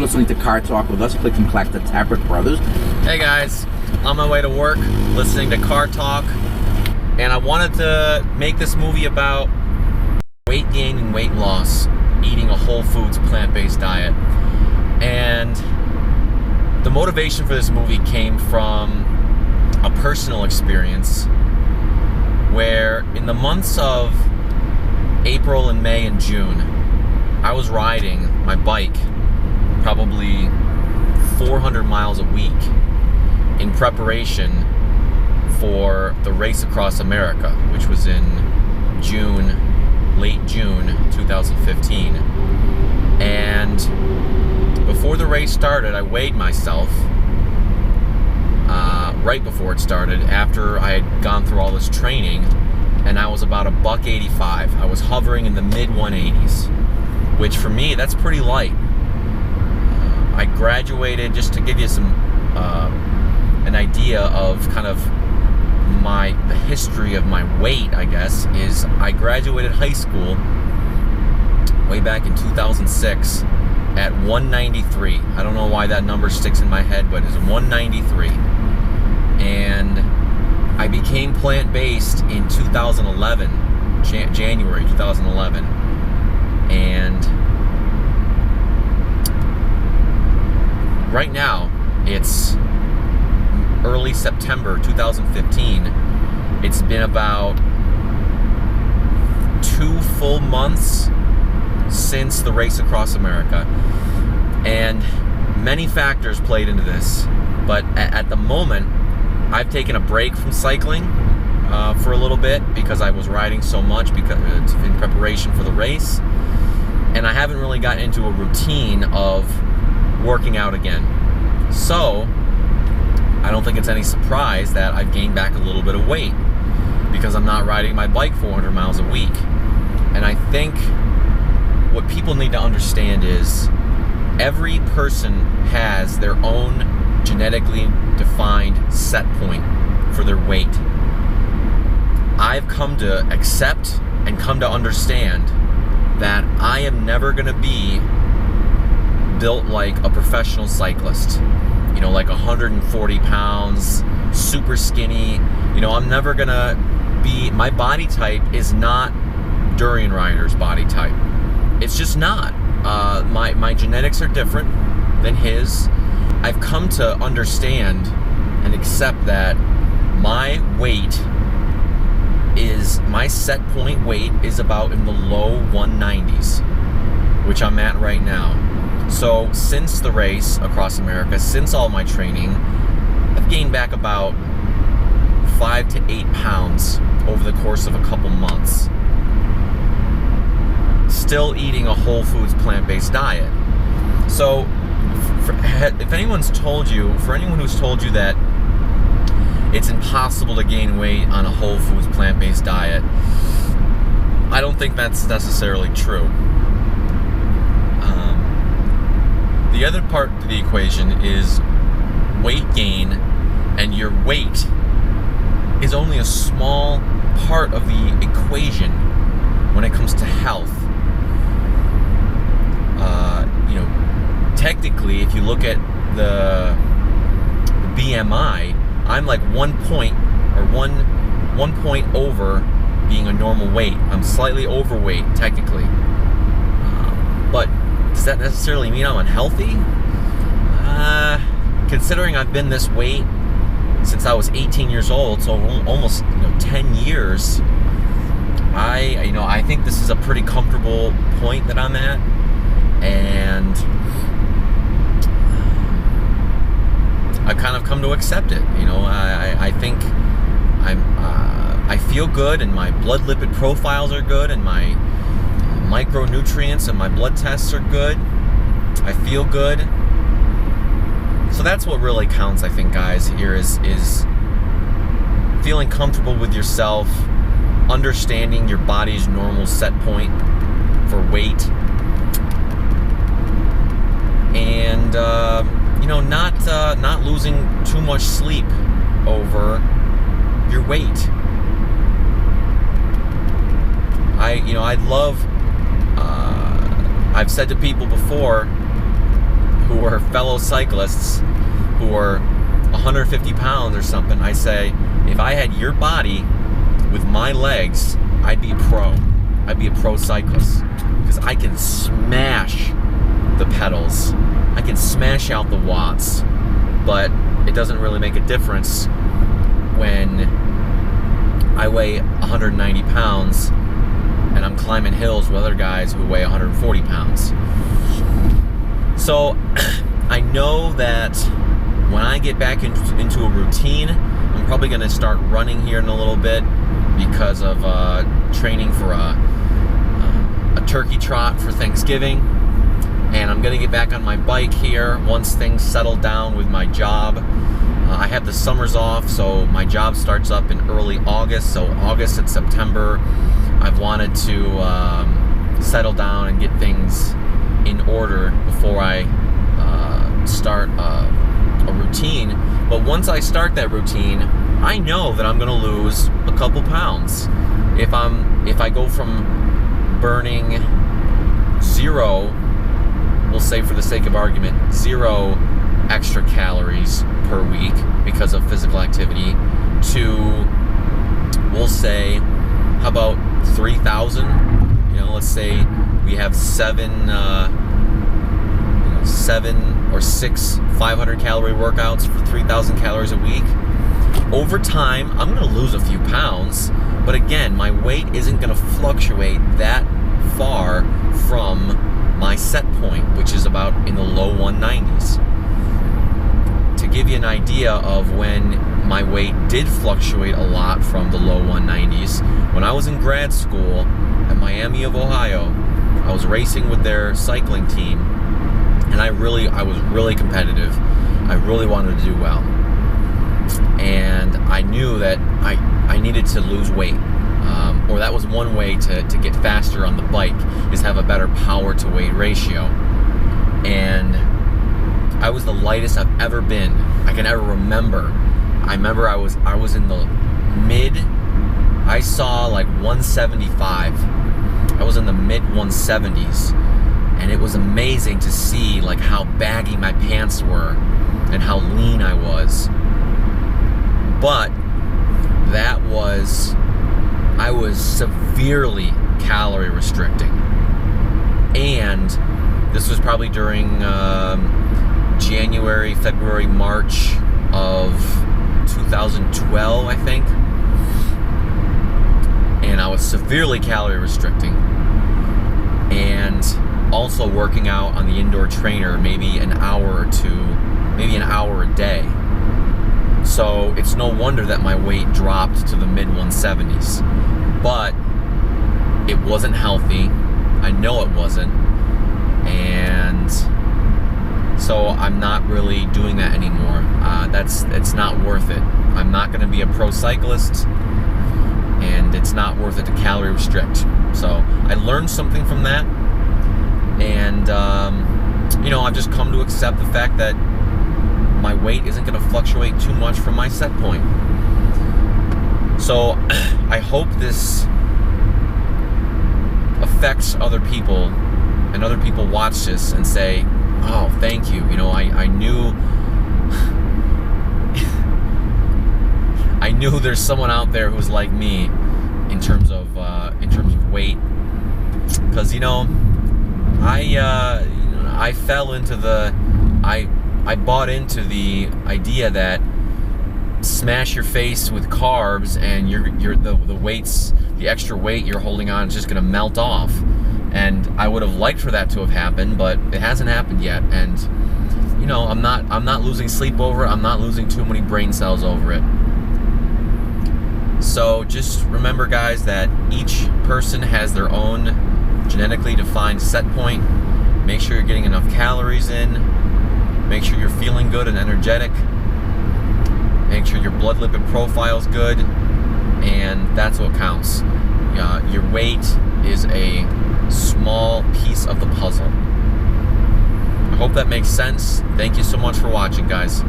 You're listening to Car Talk with us, Click and Clack, the Tabrick Brothers. Hey guys, on my way to work, listening to Car Talk, and I wanted to make this movie about weight gain and weight loss, eating a whole foods, plant-based diet. And the motivation for this movie came from a personal experience where in the months of April and May and June, I was riding my bike probably 400 miles a week in preparation for the race across America, which was in June, late June 2015. And before the race started, I weighed myself right before it started, after I had gone through all this training, and I was about $185. I was hovering in the mid 180s, which for me, that's pretty light. I graduated, just to give you some an idea of kind of the history of my weight, I guess, is I graduated high school way back in 2006 at 193. I don't know why that number sticks in my head, but it's 193. And I became plant-based in 2011, January 2011. And right now, it's early September 2015. It's been about 2 full months since the race across America. And many factors played into this. But at the moment, I've taken a break from cycling for a little bit because I was riding so much because in preparation for the race. And I haven't really gotten into a routine of working out again. So, I don't think it's any surprise that I've gained back a little bit of weight because I'm not riding my bike 400 miles a week. And I think what people need to understand is every person has their own genetically defined set point for their weight. I've come to accept and come to understand that I am never going to be built like a professional cyclist. You know, like 140 pounds, super skinny. You know, I'm never going to be, my body type is not Durian Rider's body type. It's just not. My genetics are different than his. I've come to understand and accept that my set point weight is about in the low 190s, which I'm at right now. So since the race across America, since all my training, I've gained back about 5 to 8 pounds over the course of a couple months. Still eating a whole foods plant-based diet. So if anyone's told you, for anyone who's told you that it's impossible to gain weight on a whole foods plant-based diet, I don't think that's necessarily true. The other part of the equation is weight gain, and your weight is only a small part of the equation when it comes to health. Technically, if you look at the BMI, I'm like 1 point over being a normal weight. I'm slightly overweight, technically. But does that necessarily mean I'm unhealthy? Considering I've been this weight since I was 18 years old, so almost 10 years, I think this is a pretty comfortable point that I'm at, and I've kind of come to accept it. I think I feel good, and my blood lipid profiles are good, and my micronutrients and my blood tests are good. I feel good. So that's what really counts, I think, guys, here is feeling comfortable with yourself, understanding your body's normal set point for weight, and not losing too much sleep over your weight. I'd love. I've said to people before, who are fellow cyclists who are 150 pounds or something, I say, if I had your body with my legs, I'd be a pro. I'd be a pro cyclist, because I can smash the pedals. I can smash out the watts, but it doesn't really make a difference when I weigh 190 pounds and I'm climbing hills with other guys who weigh 140 pounds. So I know that when I get back into a routine, I'm probably going to start running here in a little bit because of training for a turkey trot for Thanksgiving. And I'm going to get back on my bike here once things settle down with my job. I have the summers off, so my job starts up in early August. So August and September, I've wanted to settle down and get things in order before I start a routine. But once I start that routine, I know that I'm going to lose a couple pounds. If I go from burning 0, we'll say for the sake of argument, 0 extra calories per week because of physical activity, to, we'll say, how about 3,000? Let's say we have 7 or 6 500-calorie workouts for 3,000 calories a week. Over time, I'm going to lose a few pounds, but again, my weight isn't going to fluctuate that far from my set point, which is about in the low 190s. To give you an idea of when my weight did fluctuate a lot from the low 190s, when I was in grad school at Miami of Ohio, I was racing with their cycling team, and I was really competitive. I really wanted to do well. And I knew that I needed to lose weight. Or that was one way to get faster on the bike, is have a better power to weight ratio. And I was the lightest I've ever been. I can ever remember. I remember I was in the mid, I saw like 175. I was in the mid 170s. And it was amazing to see like how baggy my pants were and how lean I was. But I was severely calorie restricting. And this was probably during January, February, March of 2012, I think. And I was severely calorie restricting. And also working out on the indoor trainer maybe an hour or two, maybe an hour a day. So it's no wonder that my weight dropped to the mid 170s. But it wasn't healthy. I know it wasn't. And so I'm not really doing that anymore. It's not worth it. I'm not going to be a pro cyclist, and it's not worth it to calorie restrict. So I learned something from that. And, I've just come to accept the fact that my weight isn't going to fluctuate too much from my set point. So I hope this affects other people, and other people watch this and say, oh, thank you. I knew there's someone out there who's like me in terms of weight. Because, I fell into I bought into the idea that smash your face with carbs and the extra weight you're holding on is just going to melt off. And I would have liked for that to have happened, but it hasn't happened yet. And I'm not losing sleep over it. I'm not losing too many brain cells over it. So just remember, guys, that each person has their own genetically defined set point. Make sure you're getting enough calories in. Make sure you're feeling good and energetic. Make sure your blood lipid profile is good, and that's what counts. Your weight is a small piece of the puzzle. I hope that makes sense. Thank you so much for watching, guys.